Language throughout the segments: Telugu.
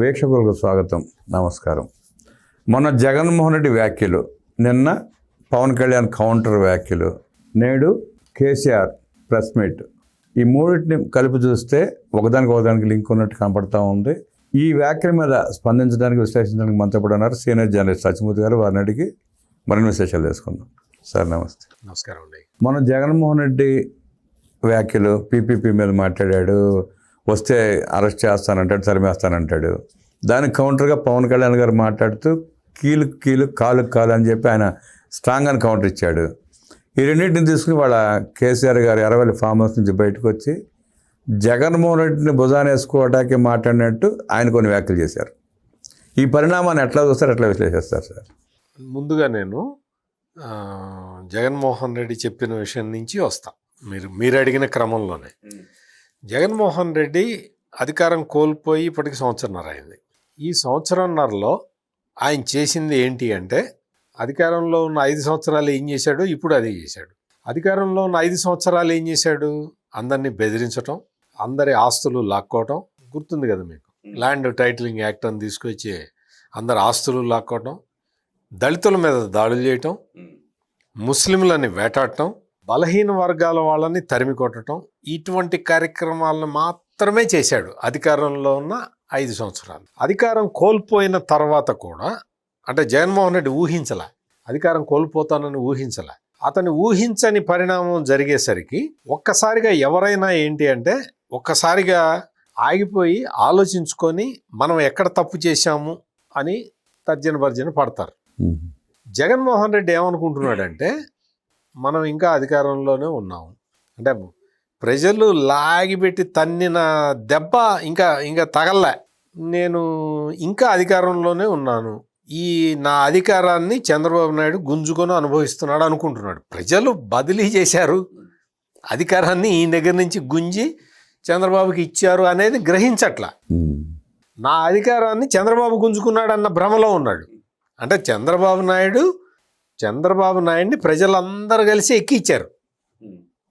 వీక్షకులకు స్వాగతం, నమస్కారం. మొన్న జగన్మోహన్ రెడ్డి వ్యాఖ్యలు, నిన్న పవన్ కళ్యాణ్ కౌంటర్ వ్యాఖ్యలు, నేడు కేసీఆర్ ప్రెస్ మీట్, ఈ మూడింటిని కలిపి చూస్తే ఒకదానికి లింక్ ఉన్నట్టు కనపడతా ఉంది. ఈ వ్యాఖ్యల మీద స్పందించడానికి, విశ్లేషించడానికి మనతో కూడా ఉన్నారు సీనియర్ జర్నలిస్ట్ సత్యమూర్తి గారు. వారిని అడిగి మరిన్ని విశేషాలు తెలుసుకుందాం. సార్ నమస్తే. నమస్కారం అండి. మొన్న జగన్మోహన్ రెడ్డి వ్యాఖ్యలు, పీపీపీ మీద మాట్లాడాడు, వస్తే అరెస్ట్ చేస్తానంటాడు, తరిమేస్తానంటాడు. దానికి కౌంటర్గా పవన్ కళ్యాణ్ గారు మాట్లాడుతూ కీలు కాలు అని చెప్పి ఆయన స్ట్రాంగ్ అని కౌంటర్ ఇచ్చాడు. ఈ రెండింటిని తీసుకుని వాళ్ళ కేసీఆర్ గారు ఎర్రవల్లి ఫామ్ హౌస్ నుంచి బయటకు వచ్చి జగన్మోహన్ రెడ్డిని భుజాన్ని వేసుకోవటానికి మాట్లాడినట్టు ఆయన కొన్ని వ్యాఖ్యలు చేశారు. ఈ పరిణామాన్ని ఎట్లా చూస్తారు, ఎట్లా విశ్లేషిస్తారు సార్? ముందుగా నేను జగన్మోహన్ రెడ్డి చెప్పిన విషయం నుంచి వస్తా. మీరు అడిగిన క్రమంలోనే జగన్మోహన్ రెడ్డి అధికారం కోల్పోయి ఇప్పటికి సంవత్సరన్నర అయింది. ఈ సంవత్సరంన్నరలో ఆయన చేసింది ఏంటి అంటే, అధికారంలో ఉన్న 5 సంవత్సరాలు ఏం చేశాడు, ఇప్పుడు అదే చేశాడు. అధికారంలో ఉన్న 5 సంవత్సరాలు ఏం చేశాడు, అందరినీ బెదిరించటం, అందరి ఆస్తులు లాక్కోవటం. గుర్తుంది కదా మీకు, ల్యాండ్ టైటిలింగ్ యాక్ట్ అని తీసుకొచ్చి అందరి ఆస్తులు లాక్కోవటం, దళితుల మీద దాడులు చేయటం, ముస్లింలని వేటాడటం, బలహీన వర్గాల వాళ్ళని తరిమి కొట్టడం, ఇటువంటి కార్యక్రమాలను మాత్రమే చేశాడు అధికారంలో ఉన్న 5 సంవత్సరాలు. అధికారం కోల్పోయిన తర్వాత కూడా, అంటే జగన్మోహన్ రెడ్డి ఊహించలే, అధికారం కోల్పోతానని ఊహించలే. అతని ఊహించని పరిణామం జరిగేసరికి ఒక్కసారిగా ఎవరైనా ఏంటి అంటే, ఒక్కసారిగా ఆగిపోయి ఆలోచించుకొని మనం ఎక్కడ తప్పు చేశాము అని తర్జన భర్జన పడతారు. జగన్మోహన్ రెడ్డి ఏమనుకుంటున్నాడంటే, మనం ఇంకా అధికారంలోనే ఉన్నాము, అంటే ప్రజలు లాగిపెట్టి తన్నిన దెబ్బ ఇంకా తగలే, నేను ఇంకా అధికారంలోనే ఉన్నాను, ఈ నా అధికారాన్ని చంద్రబాబు నాయుడు గుంజుకొని అనుభవిస్తున్నాడు అనుకుంటున్నాడు. ప్రజలు బదిలీ చేశారు, అధికారాన్ని ఈ దగ్గర నుంచి గుంజి చంద్రబాబుకి ఇచ్చారు అనేది గ్రహించట్లా. నా అధికారాన్ని చంద్రబాబు గుంజుకున్నాడు అన్న భ్రమలో ఉన్నాడు. అంటే చంద్రబాబు నాయుడిని ప్రజలందరూ కలిసి ఎక్కిచ్చారు.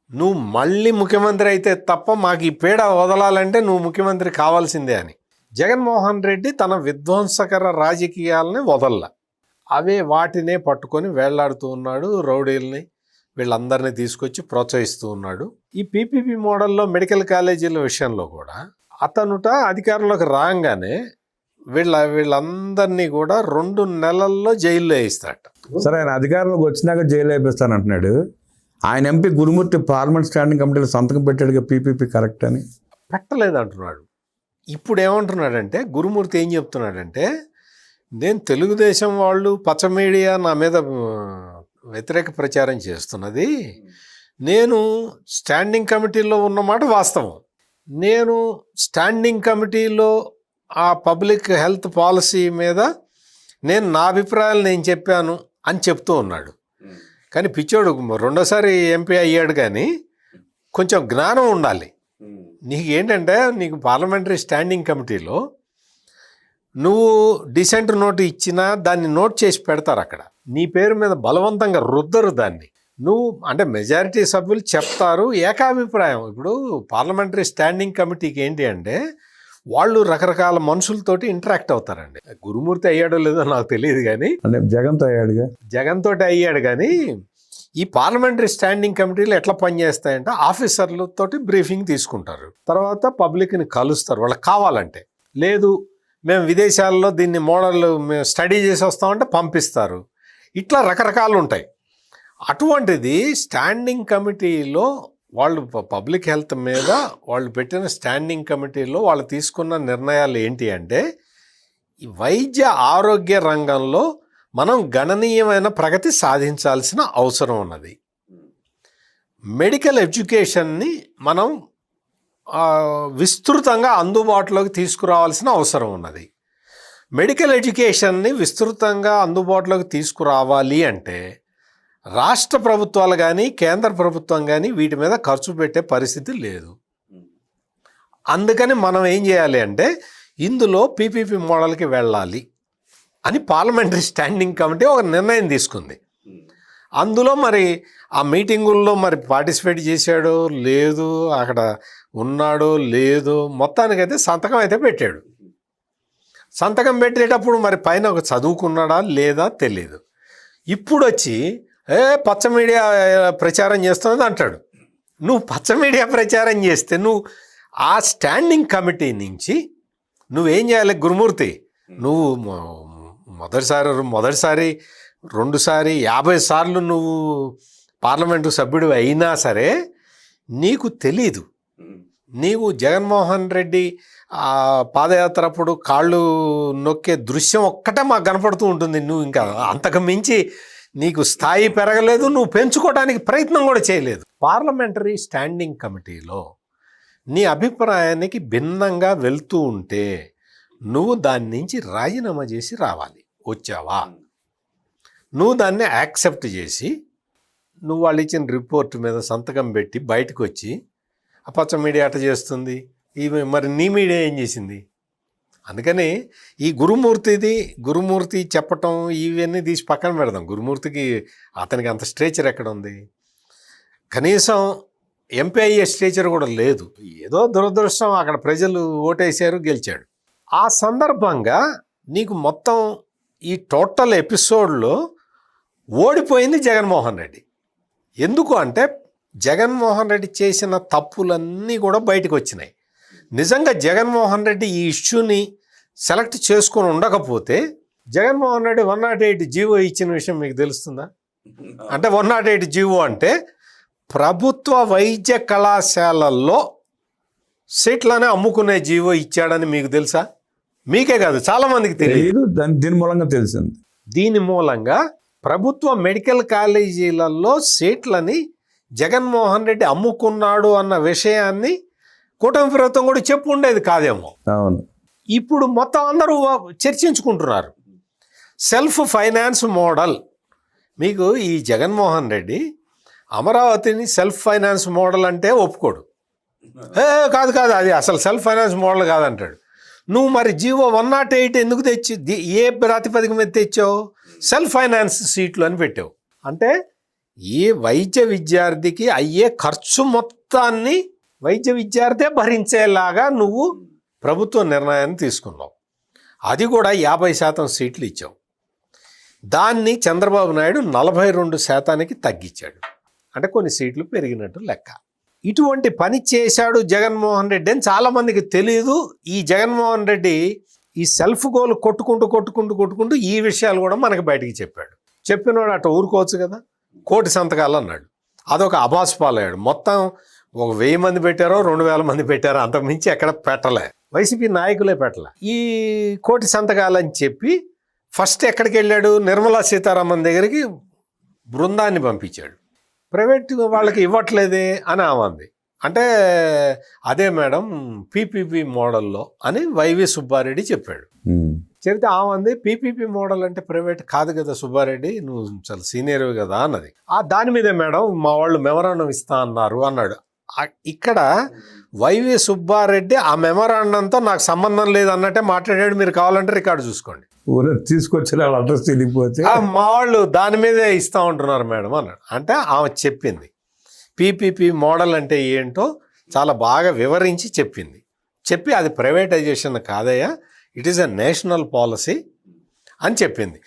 నువ్వు మళ్ళీ ముఖ్యమంత్రి అయితే తప్ప మాకు ఈ పీడ వదలాలంటే నువ్వు ముఖ్యమంత్రి కావాల్సిందే అని. జగన్మోహన్ రెడ్డి తన విధ్వంసకర రాజకీయాలని వదల్లా, అవే వాటినే పట్టుకొని వేళ్లాడుతూ ఉన్నాడు. రౌడీల్ని వీళ్ళందరినీ తీసుకొచ్చి ప్రోత్సహిస్తూ ఉన్నాడు. ఈ పీపీపీ మోడల్లో మెడికల్ కాలేజీల విషయంలో కూడా అతనుట అధికారంలోకి రాగానే వీళ్ళందరినీ కూడా 2 నెలల్లో జైల్లో వేయిస్తాడట. సరే, ఆయన అధికారంలోకి వచ్చినాక జైలు వేయిస్తానంటున్నాడు. ఆయన ఎంపీ గురుమూర్తి పార్లమెంట్ స్టాండింగ్ కమిటీలో సంతకం పెట్టాడుగా పీపీపీ కరెక్ట్ అని. పెట్టలేదు అంటున్నాడు. ఇప్పుడు ఏమంటున్నాడంటే, గురుమూర్తి ఏం చెప్తున్నాడంటే, నేను తెలుగుదేశం వాళ్ళు పచ్చ మీడియా నా మీద వ్యతిరేక ప్రచారం చేస్తున్నది, నేను స్టాండింగ్ కమిటీలో ఉన్నమాట వాస్తవం, నేను స్టాండింగ్ కమిటీలో ఆ పబ్లిక్ హెల్త్ పాలసీ మీద నేను నా అభిప్రాయాలు నేను చెప్పాను అని చెప్తూ ఉన్నాడు. కానీ పిచ్చోడు రెండోసారి ఎంపీ అయ్యాడు, కానీ కొంచెం జ్ఞానం ఉండాలి. నీకు ఏంటంటే, నీకు పార్లమెంటరీ స్టాండింగ్ కమిటీలో నువ్వు డిసెంట్ నోటు ఇచ్చినా దాన్ని నోట్ చేసి పెడతారు అక్కడ, నీ పేరు మీద బలవంతంగా రుద్దరు దాన్ని. నువ్వు అంటే మెజారిటీ సభ్యులు చెప్తారు, ఏకాభిప్రాయం. ఇప్పుడు పార్లమెంటరీ స్టాండింగ్ కమిటీకి ఏంటి అంటే, వాళ్ళు రకరకాల మనుషులతోటి ఇంటరాక్ట్ అవుతారండి. గురుమూర్తి అయ్యాడో లేదో నాకు తెలియదు, కానీ జగన్తో అయ్యాడు. కానీ ఈ పార్లమెంటరీ స్టాండింగ్ కమిటీలు ఎట్లా పనిచేస్తాయంటే, ఆఫీసర్లతోటి బ్రీఫింగ్ తీసుకుంటారు, తర్వాత పబ్లిక్ని కలుస్తారు వాళ్ళకి కావాలంటే. లేదు మేము విదేశాల్లో దీన్ని మోడల్ మేము స్టడీ చేసి వస్తామంటే పంపిస్తారు. ఇట్లా రకరకాలు ఉంటాయి. అటువంటిది స్టాండింగ్ కమిటీలో వాళ్ళు పబ్లిక్ హెల్త్ మీద వాళ్ళు పెట్టిన స్టాండింగ్ కమిటీలో వాళ్ళు తీసుకున్న నిర్ణయాలు ఏంటి అంటే, ఈ వైద్య ఆరోగ్య రంగంలో మనం గణనీయమైన ప్రగతి సాధించాల్సిన అవసరం ఉన్నది. మెడికల్ ఎడ్యుకేషన్ని మనం విస్తృతంగా అందుబాటులోకి తీసుకురావాల్సిన అవసరం ఉన్నది. మెడికల్ ఎడ్యుకేషన్ని విస్తృతంగా అందుబాటులోకి తీసుకురావాలి అంటే రాష్ట్ర ప్రభుత్వాలు కానీ కేంద్ర ప్రభుత్వం కానీ వీటి మీద ఖర్చు పెట్టే పరిస్థితి లేదు. అందుకని మనం ఏం చేయాలి అంటే, ఇందులో పీపీపీ మోడల్కి వెళ్ళాలి అని పార్లమెంటరీ స్టాండింగ్ కమిటీ ఒక నిర్ణయం తీసుకుంది. అందులో మరి ఆ మీటింగుల్లో మరి పార్టిసిపేట్ చేశాడో లేదు, అక్కడ ఉన్నాడో లేదో, మొత్తానికైతే సంతకం అయితే పెట్టాడు. సంతకం పెట్టేటప్పుడు మరి పైన ఒక చదువుకున్నాడా లేదా తెలియదు. ఇప్పుడు వచ్చి పచ్చ మీడియా ప్రచారం చేస్తున్నది అంటాడు. నువ్వు పచ్చ మీడియా ప్రచారం చేస్తే నువ్వు ఆ స్టాండింగ్ కమిటీ నుంచి నువ్వేం చేయాలి గురుమూర్తి? నువ్వు మొదటిసారి 2సారి 50 సార్లు నువ్వు పార్లమెంటు సభ్యుడు అయినా సరే నీకు తెలీదు. నీవు జగన్మోహన్ రెడ్డి పాదయాత్ర అప్పుడు కాళ్ళు నొక్కే దృశ్యం ఒక్కటే మాకు కనపడుతూ ఉంటుంది. నువ్వు ఇంకా అంతకు మించి నీకు స్థాయి పెరగలేదు, నువ్వు పెంచుకోవడానికి ప్రయత్నం కూడా చేయలేదు. పార్లమెంటరీ స్టాండింగ్ కమిటీలో నీ అభిప్రాయానికి భిన్నంగా వెళ్తూ ఉంటే నువ్వు దాని నుంచి రాజీనామా చేసి రావాలి. వచ్చావా? నువ్వు దాన్ని యాక్సెప్ట్ చేసి నువ్వు వాళ్ళు ఇచ్చిన రిపోర్ట్ మీద సంతకం పెట్టి బయటకు వచ్చి ఆ పచ్చ మీడియా అట చేస్తుంది, మరి నీ మీడియా ఏం చేసింది? అందుకని ఈ గురుమూర్తి చెప్పటం ఇవన్నీ తీసి పక్కన పెడదాం. గురుమూర్తికి అతనికి అంత స్ట్రేచర్ ఎక్కడ ఉంది? కనీసం ఎంపీ అయ్యే స్ట్రేచర్ కూడా లేదు. ఏదో దురదృష్టం, అక్కడ ప్రజలు ఓటేశారు, గెలిచాడు. ఆ సందర్భంగా నీకు మొత్తం ఈ టోటల్ ఎపిసోడ్లో ఓడిపోయింది జగన్మోహన్ రెడ్డి. ఎందుకు అంటే జగన్మోహన్ రెడ్డి చేసిన తప్పులన్నీ కూడా బయటకు వచ్చినాయి. నిజంగా జగన్మోహన్ రెడ్డి ఈ ఇష్యూని సెలెక్ట్ చేసుకొని ఉండకపోతే జగన్మోహన్ రెడ్డి 108 జీవో ఇచ్చిన విషయం మీకు తెలుస్తుందా? అంటే 108 జీవో అంటే ప్రభుత్వ వైద్య కళాశాలల్లో సీట్లనే అమ్ముకునే జీవో ఇచ్చాడని మీకు తెలుసా? మీకే కాదు, చాలా మందికి తెలియదు. దీని మూలంగా తెలిసింది. దీని మూలంగా ప్రభుత్వ మెడికల్ కాలేజీలలో సీట్లని జగన్మోహన్ రెడ్డి అమ్ముకున్నాడు అన్న విషయాన్ని కూటమి ప్రభుత్వం కూడా చెప్పు ఉండేది కాదేమో. అవును. ఇప్పుడు మొత్తం అందరూ చర్చించుకుంటున్నారు. Self finance model. మీకు ఈ జగన్మోహన్ రెడ్డి అమరావతిని సెల్ఫ్ ఫైనాన్స్ మోడల్ అంటే ఒప్పుకోడు. కాదు అది అసలు సెల్ఫ్ ఫైనాన్స్ మోడల్ కాదంటాడు. నువ్వు మరి జీవో 108 ఎందుకు తెచ్చి ఏ ప్రాతిపదిక మీద తెచ్చావు? సెల్ఫ్ ఫైనాన్స్ సీట్లు అని పెట్టావు. అంటే ఈ వైద్య విద్యార్థికి అయ్యే ఖర్చు మొత్తాన్ని వైద్య విద్యార్థే భరించేలాగా నువ్వు ప్రభుత్వ నిర్ణయాన్ని తీసుకున్నావు. అది కూడా 50% సీట్లు ఇచ్చావు. దాన్ని చంద్రబాబు నాయుడు 42% తగ్గించాడు. అంటే కొన్ని సీట్లు పెరిగినట్టు లెక్క. ఇటువంటి పని చేశాడు జగన్మోహన్ రెడ్డి అని చాలామందికి తెలియదు. ఈ జగన్మోహన్ రెడ్డి ఈ సెల్ఫ్ గోల్ కొట్టుకుంటూ ఈ విషయాలు కూడా మనకి బయటికి చెప్పాడు. చెప్పినవాడు అట్లా ఊరుకోవచ్చు కదా. 1,000 సంతకాలు అన్నాడు. అదొక అబాస్పాలయ్యాడు. మొత్తం 1000 మంది పెట్టారో 2000 మంది పెట్టారో అంతకుమించి ఎక్కడ పెట్టలే. వైసీపీ నాయకులే పెట్టలే. ఈ 1,000 సంతకాలు అని చెప్పి ఫస్ట్ ఎక్కడికి వెళ్ళాడు? నిర్మలా సీతారామన్ దగ్గరికి బృందాన్ని పంపించాడు. ప్రైవేట్ వాళ్ళకి ఇవ్వట్లేదే అని ఆమంది. అంటే అదే మేడం పీపీపీ మోడల్లో అని వైవి సుబ్బారెడ్డి చెప్పాడు. చెబితే ఆమంది పీపీపీ మోడల్ అంటే ప్రైవేట్ కాదు కదా సుబ్బారెడ్డి, నువ్వు చాలా సీనియర్ కదా అన్నది. దాని మీదే మేడం మా వాళ్ళు మెమరాండం ఇస్తా అన్నారు అన్నాడు. ఇక్కడ వైవి సుబ్బారెడ్డి ఆ మెమరాండంతో నాకు సంబంధం లేదు అన్నట్టే మాట్లాడాడు. మీరు కావాలంటే రికార్డు చూసుకోండి. తీసుకొచ్చిన అడ్రస్ తెలియకపోతే మా వాళ్ళు దాని మీదే ఇస్తా ఉంటున్నారు మేడం అన్నాడు. అంటే ఆమె చెప్పింది పీపీపీ మోడల్ అంటే ఏంటో చాలా బాగా వివరించి చెప్పి అది ప్రైవేటైజేషన్ కాదయ్యా, it is a national policy అని చెప్పింది.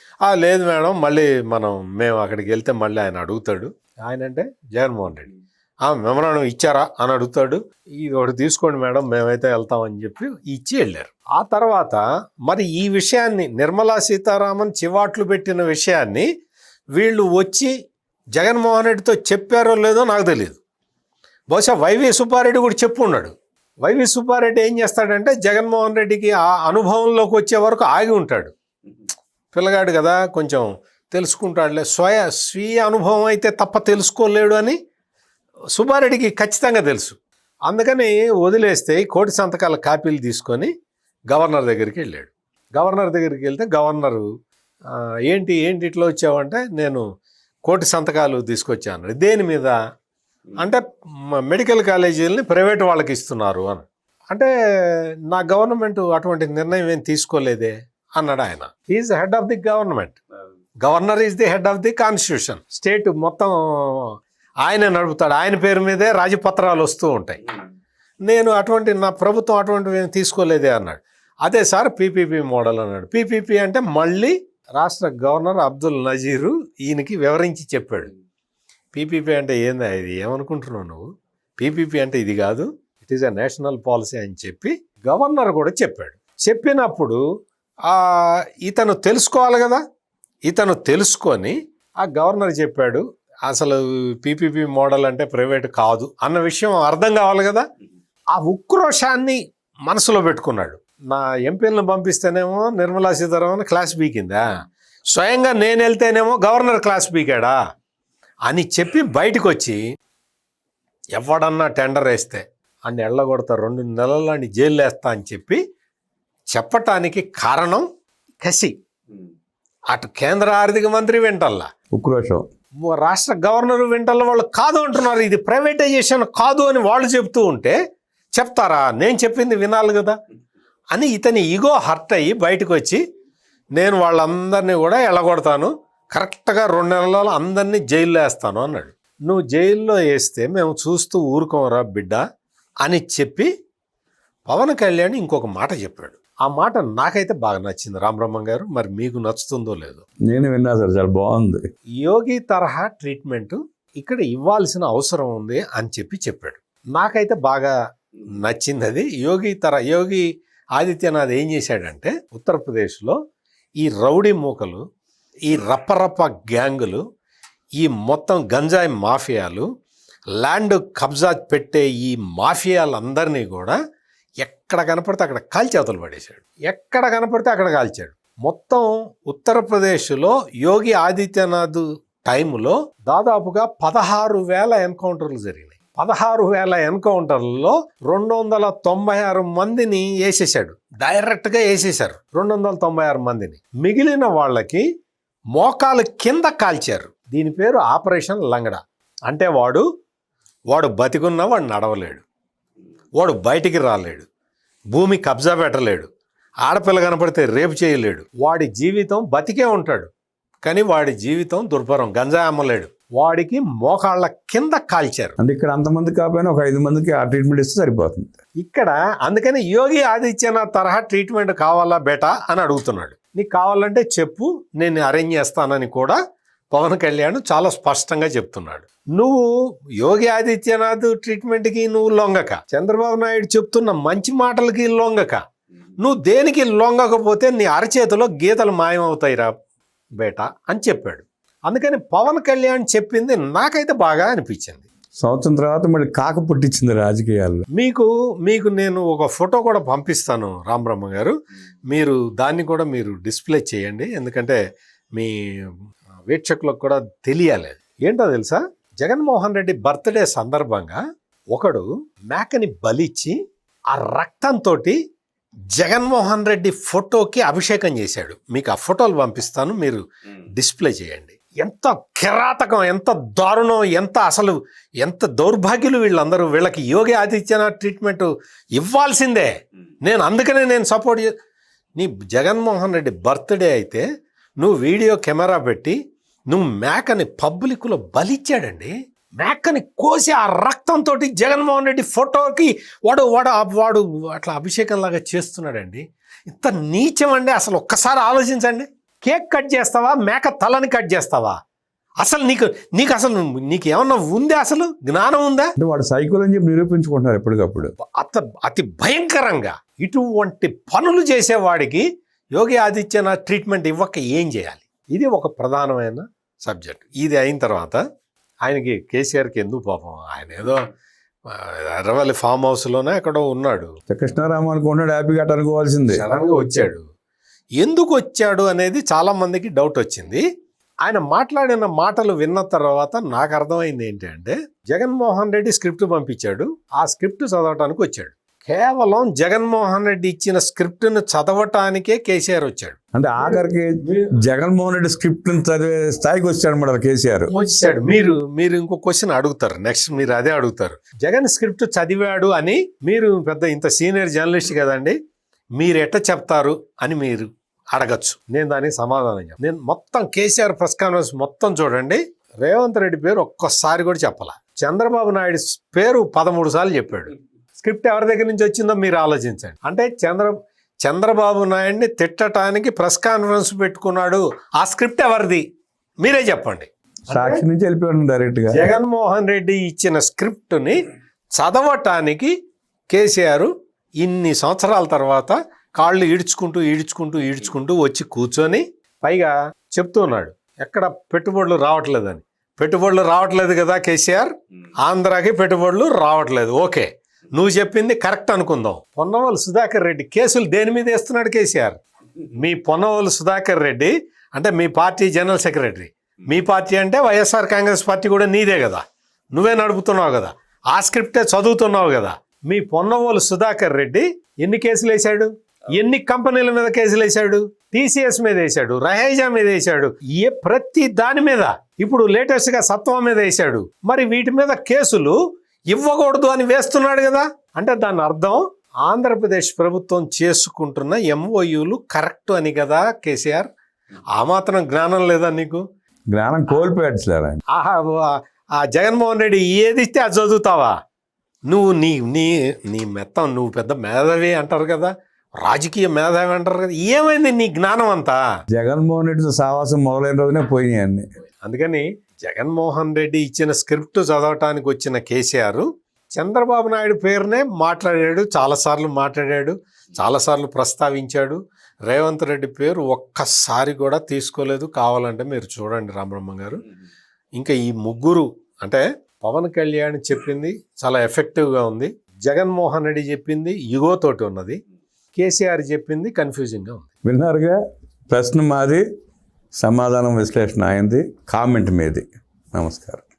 లేదు మేడం, మళ్ళీ మేము అక్కడికి వెళ్తే మళ్ళీ ఆయన అడుగుతాడు. ఆయన అంటే జగన్మోహన్ రెడ్డి మెమరాండం ఇచ్చారా అని అడుగుతాడు. ఇది ఒకటి తీసుకోండి మేడం, మేమైతే వెళ్తామని చెప్పి ఇచ్చి వెళ్ళారు. ఆ తర్వాత మరి ఈ విషయాన్ని నిర్మలా సీతారామన్ చివాట్లు పెట్టిన విషయాన్ని వీళ్ళు వచ్చి జగన్మోహన్ రెడ్డితో చెప్పారో లేదో నాకు తెలియదు. బహుశా వైవి సుబ్బారెడ్డి కూడా చెప్పు ఉన్నాడు. వైవి సుబ్బారెడ్డి ఏం చేస్తాడంటే జగన్మోహన్ రెడ్డికి ఆ అనుభవంలోకి వచ్చే వరకు ఆగి ఉంటాడు. పిల్లగాడు కదా, కొంచెం తెలుసుకుంటాడులే, స్వీయ అనుభవం అయితే తప్ప తెలుసుకోలేడు అని సుబ్బారెడ్డికి ఖచ్చితంగా తెలుసు. అందుకని వదిలేస్తే 1,000 సంతకాల కాపీలు తీసుకొని గవర్నర్ దగ్గరికి వెళ్ళాడు. గవర్నర్ దగ్గరికి వెళ్తే గవర్నరు ఏంటి ఇట్లా వచ్చావంటే నేను 1,000 సంతకాలు తీసుకొచ్చాను. దేని మీద అంటే మెడికల్ కాలేజీలని ప్రైవేట్ వాళ్ళకి ఇస్తున్నారు అని. అంటే నా గవర్నమెంట్ అటువంటి నిర్ణయం ఏం తీసుకోలేదే అన్నాడు ఆయన. He's head of the government. Governor is the head of the constitution. State మొత్తం ఆయన నడుపుతాడు. ఆయన పేరు మీదే రాజపత్రాలు వస్తూ ఉంటాయి. నా ప్రభుత్వం అటువంటివి ఏం తీసుకోలేదే అన్నాడు. అదే సార్ పీపీపీ మోడల్ అన్నాడు. పీపీపీ అంటే మళ్ళీ రాష్ట్ర గవర్నర్ అబ్దుల్ నజీరు ఈయనకి వివరించి చెప్పాడు. పీపీపీ అంటే ఏందా ఇది, ఏమనుకుంటున్నావు నువ్వు, పీపీపీ అంటే ఇది కాదు, it is a national policy అని చెప్పి గవర్నర్ కూడా చెప్పాడు. చెప్పినప్పుడు ఇతను తెలుసుకోవాలి కదా, ఇతను తెలుసుకొని ఆ గవర్నర్ చెప్పాడు అసలు పీపీపీ మోడల్ అంటే ప్రైవేట్ కాదు అన్న విషయం అర్థం కావాలి కదా. ఆ ఉక్రోషాన్ని మనసులో పెట్టుకున్నాడు. నా ఎంపీలను పంపిస్తేనేమో నిర్మలా సీతారామన్ క్లాస్ బీకిందా, స్వయంగా నేను వెళ్తేనేమో గవర్నర్ క్లాస్ బీకాడా అని చెప్పి బయటకు వచ్చి ఎవడన్నా టెండర్ వేస్తే అన్ని ఎళ్ళగొడతా 2 నెలల్లో అని జైలు వేస్తా అని చెప్పి చెప్పటానికి కారణం కసి. అటు కేంద్ర ఆర్థిక మంత్రి వెంటల్లా ఉక్రోషం, రాష్ట్ర గవర్నర్ వెంటల్లా వాళ్ళు కాదు అంటున్నారు, ఇది ప్రైవేటైజేషన్ కాదు అని వాళ్ళు చెప్తూ ఉంటే చెప్తారా, నేను చెప్పింది వినాలి కదా అని ఇతని ఈగో హర్ట్ అయ్యి బయటకు వచ్చి నేను వాళ్ళందరినీ కూడా ఎళ్ళగొడతాను, కరెక్ట్గా 2 నెలల్లో అందరినీ జైల్లో వేస్తాను అన్నాడు. నువ్వు జైల్లో వేస్తే మేము చూస్తూ ఊరుకోమరా బిడ్డ అని చెప్పి పవన్ కళ్యాణ్ ఇంకొక మాట చెప్పాడు. ఆ మాట నాకైతే బాగా నచ్చింది రామబ్రహ్మం గారు, మరి మీకు నచ్చుతుందో లేదో. నేను విన్నా సార్, చాలా బాగుంది. యోగి తరహా ట్రీట్మెంట్ ఇక్కడ ఇవ్వాల్సిన అవసరం ఉంది అని చెప్పాడు. నాకైతే బాగా నచ్చింది అది. యోగి ఆదిత్యనాథ్ ఏం చేశాడంటే ఉత్తరప్రదేశ్లో ఈ రౌడీ మూకలు, ఈ రప్పరప్ప గ్యాంగులు, ఈ మొత్తం గంజాయి మాఫియాలు, ల్యాండ్ కబ్జా పెట్టే ఈ మాఫియాలందరినీ కూడా ఎక్కడ కనపడితే అక్కడ కాల్చేతలు పడేశాడు. ఎక్కడ కనపడితే అక్కడ కాల్చాడు. మొత్తం ఉత్తరప్రదేశ్లో యోగి ఆదిత్యనాథ్ టైంలో దాదాపుగా 16,000 ఎన్కౌంటర్లు జరిగినాయి. 16,000 ఎన్కౌంటర్లలో 296 మందిని వేసేసాడు, డైరెక్ట్గా వేసేశారు 296 మందిని. మిగిలిన వాళ్ళకి మోకాలు కింద కాల్చారు. దీని పేరు ఆపరేషన్ లంగడా. అంటే వాడు బతికున్నా వాడు నడవలేడు, వాడు బయటికి రాలేడు, భూమి కబ్జా పెట్టలేడు, ఆడపిల్ల కనపడితే రేపు చేయలేడు, వాడి జీవితం బతికే ఉంటాడు కానీ వాడి జీవితం దుర్భరం, గంజాయి అమ్మలేడు, వాడికి మోకాళ్ళ కింద కాల్చారు. అంటే ఇక్కడ అంతమంది కాకపోయినా ఒక 5 మందికి ఆ ట్రీట్మెంట్ ఇస్తే సరిపోతుంది ఇక్కడ. అందుకని యోగి ఆదిత్యనాథ్ తరహా ట్రీట్మెంట్ కావాలా బేటా అని అడుగుతున్నాడు. నీకు కావాలంటే చెప్పు, నేను అరేంజ్ చేస్తానని కూడా పవన్ కళ్యాణ్ చాలా స్పష్టంగా చెప్తున్నాడు. నువ్వు యోగి ఆదిత్యనాథ్ ట్రీట్మెంట్కి నువ్వు లొంగక, చంద్రబాబు నాయుడు చెప్తున్న మంచి మాటలకి లొంగక, నువ్వు దేనికి లొంగకపోతే నీ అరచేతిలో గీతలు మాయమవుతాయిరా బేటా అని చెప్పాడు. అందుకని పవన్ కళ్యాణ్ చెప్పింది నాకైతే బాగా అనిపించింది. సంవత్సరం తర్వాత మళ్ళీ కాక పుట్టించింది రాజకీయాల్లో. మీకు నేను ఒక ఫోటో కూడా పంపిస్తాను రామబ్రహ్మ గారు, మీరు దాన్ని కూడా మీరు డిస్ప్లే చేయండి, ఎందుకంటే మీ వీక్షకులకు కూడా తెలియాలి. ఏంటో తెలుసా, జగన్మోహన్ రెడ్డి బర్త్డే సందర్భంగా ఒకడు మేకని బలిచ్చి ఆ రక్తంతో జగన్మోహన్ రెడ్డి ఫోటోకి అభిషేకం చేశాడు. మీకు ఆ ఫోటోలు పంపిస్తాను, మీరు డిస్ప్లే చేయండి. ఎంత కిరాతకం, ఎంత దారుణం, ఎంత దౌర్భాగ్యులు వీళ్ళందరూ. వీళ్ళకి యోగి ఆదిత్యనాథ్ ట్రీట్మెంట్ ఇవ్వాల్సిందే. అందుకనే నేను సపోర్ట్ నీ జగన్మోహన్ రెడ్డి బర్త్డే అయితే నువ్వు వీడియో కెమెరా పెట్టి నువ్వు మేకని పబ్లిక్లో బలిచ్చాడండి. మేకని కోసి ఆ రక్తంతో జగన్మోహన్ రెడ్డి ఫోటోకి వాడు అట్లా అభిషేకం లాగా చేస్తున్నాడండి. ఇంత నీచం అండి. అసలు ఒక్కసారి ఆలోచించండి. కేక్ కట్ చేస్తావా, మేక తలని కట్ చేస్తావా? అసలు నీకు ఏమన్నా ఉందా? అసలు జ్ఞానం ఉందా? వాడు సైకిల్ అని చెప్పి నిరూపించుకుంటున్నారు ఎప్పటికప్పుడు. అతి భయంకరంగా ఇటువంటి పనులు చేసేవాడికి యోగి ఆదిత్యనాథ్ ట్రీట్మెంట్ ఇవ్వక ఏం చేయాలి? ఇది ఒక ప్రధానమైన సబ్జెక్ట్. ఇది అయిన తర్వాత ఆయనకి కేసీఆర్కి ఎందుకు పాపం, ఆయన ఏదో ఎర్రవల్లి ఫామ్ హౌస్లోనే ఎక్కడో ఉన్నాడు, కృష్ణారామ అనుకున్నాడు, హ్యాపీగా అనుకోవాల్సిందే. సడన్గా వచ్చాడు. ఎందుకు వచ్చాడు అనేది చాలా మందికి డౌట్ వచ్చింది. ఆయన మాట్లాడిన మాటలు విన్న తర్వాత నాకు అర్థమైంది ఏంటంటే, జగన్మోహన్ రెడ్డి స్క్రిప్ట్ పంపించాడు, ఆ స్క్రిప్ట్ చదవటానికి వచ్చాడు. కేవలం జగన్మోహన్ రెడ్డి ఇచ్చిన స్క్రిప్ట్ను చదవటానికే కేసీఆర్ వచ్చాడు. అంటే ఆఖరికి జగన్మోహన్ రెడ్డి స్క్రిప్ట్ చదివే స్థాయికి వచ్చాడు అన్నమాట కేసీఆర్. వచ్చాడు. మీరు ఇంకో క్వశ్చన్ అడుగుతారు, నెక్స్ట్ మీరు అదే అడుగుతారు. జగన్ స్క్రిప్ట్ చదివాడు అని మీరు పెద్ద ఇంత సీనియర్ జర్నలిస్ట్ కదండి, మీరు ఎట్ట చెప్తారు అని మీరు అడగచ్చు. నేను దానికి సమాధానం చెప్పాను. నేను మొత్తం కేసీఆర్ ప్రెస్ కాన్ఫరెన్స్ మొత్తం చూడండి, రేవంత్ రెడ్డి పేరు ఒక్కసారి కూడా చెప్పాల. చంద్రబాబు నాయుడు పేరు 13 సార్లు చెప్పాడు. స్క్రిప్ట్ ఎవరి దగ్గర నుంచి వచ్చిందో మీరు ఆలోచించండి. అంటే చంద్రబాబు నాయుడిని తిట్టడానికి ప్రెస్ కాన్ఫరెన్స్ పెట్టుకున్నాడు? ఆ స్క్రిప్ట్ ఎవరిది మీరే చెప్పండి. సాక్షి నుంచి వెళ్ళిపోయాడు డైరెక్ట్గా. జగన్మోహన్ రెడ్డి ఇచ్చిన స్క్రిప్ట్ని చదవటానికి కేసీఆర్ ఇన్ని సంవత్సరాల తర్వాత కాళ్ళు ఈడ్చుకుంటూ వచ్చి కూర్చొని పైగా చెప్తున్నాడు ఎక్కడ పెట్టుబడులు రావట్లేదని. పెట్టుబడులు రావట్లేదు కదా కేసీఆర్, ఆంధ్రాకి పెట్టుబడులు రావట్లేదు. ఓకే, నువ్వు చెప్పింది కరెక్ట్ అనుకుందాం. పొన్నవోలు సుధాకర్ రెడ్డి కేసులు దేని మీద వేస్తున్నాడు కేసీఆర్? మీ పొన్నవోలు సుధాకర్ రెడ్డి అంటే మీ పార్టీ జనరల్ సెక్రటరీ. మీ పార్టీ అంటే వైఎస్ఆర్ కాంగ్రెస్ పార్టీ కూడా నీదే కదా, నువ్వే నడుపుతున్నావు కదా, ఆ స్క్రిప్టే చదువుతున్నావు కదా. మీ పొన్నవోలు సుధాకర్ రెడ్డి ఎన్ని కేసులు వేశాడు? ఎన్ని కంపెనీల మీద కేసులు వేశాడు? టీసీఎస్ మీద వేశాడు, రహేజా మీద వేశాడు, ప్రతి దాని మీద. ఇప్పుడు లేటెస్ట్గా సత్వం మీద వేశాడు. మరి వీటి మీద కేసులు ఇవ్వకూడదు అని వేస్తున్నాడు కదా. అంటే దాని అర్థం ఆంధ్రప్రదేశ్ ప్రభుత్వం చేసుకుంటున్న ఎంఓయూలు కరెక్ట్ అని కదా కేసీఆర్. ఆ మాత్రం జ్ఞానం లేదా నీకు? జ్ఞానం కోల్పోయాడు సార్ ఆయన. ఆ జగన్మోహన్ రెడ్డి ఏది ఇస్తే అది చదువుతావా నువ్వు? నీ నీ నీ మెత్తం నువ్వు పెద్ద మేధావి అంటారు కదా, రాజకీయ మేధావి అంటారు కదా, ఏమైంది నీ జ్ఞానం అంతా? జగన్మోహన్ రెడ్డి సావాసం మొదలైన రోజునే పోయినాయి అన్ని. అందుకని జగన్మోహన్ రెడ్డి ఇచ్చిన స్క్రిప్ట్ చదవటానికి వచ్చిన కేసీఆర్ చంద్రబాబు నాయుడు పేరునే మాట్లాడాడు, చాలాసార్లు ప్రస్తావించాడు. రేవంత్ రెడ్డి పేరు ఒక్కసారి కూడా తీసుకోలేదు. కావాలంటే మీరు చూడండి రామబ్రహ్మం గారు. ఇంకా ఈ ముగ్గురు అంటే పవన్ కళ్యాణ్ చెప్పింది చాలా ఎఫెక్టివ్గా ఉంది, జగన్మోహన్ రెడ్డి చెప్పింది యుగోతోటి ఉన్నది, కేసీఆర్ చెప్పింది కన్ఫ్యూజింగ్గా ఉంది. విన్నారుగా, ప్రశ్న మాది, సమాధానం విశ్లేషణ అయింది, కామెంట్ మీది. నమస్కారం.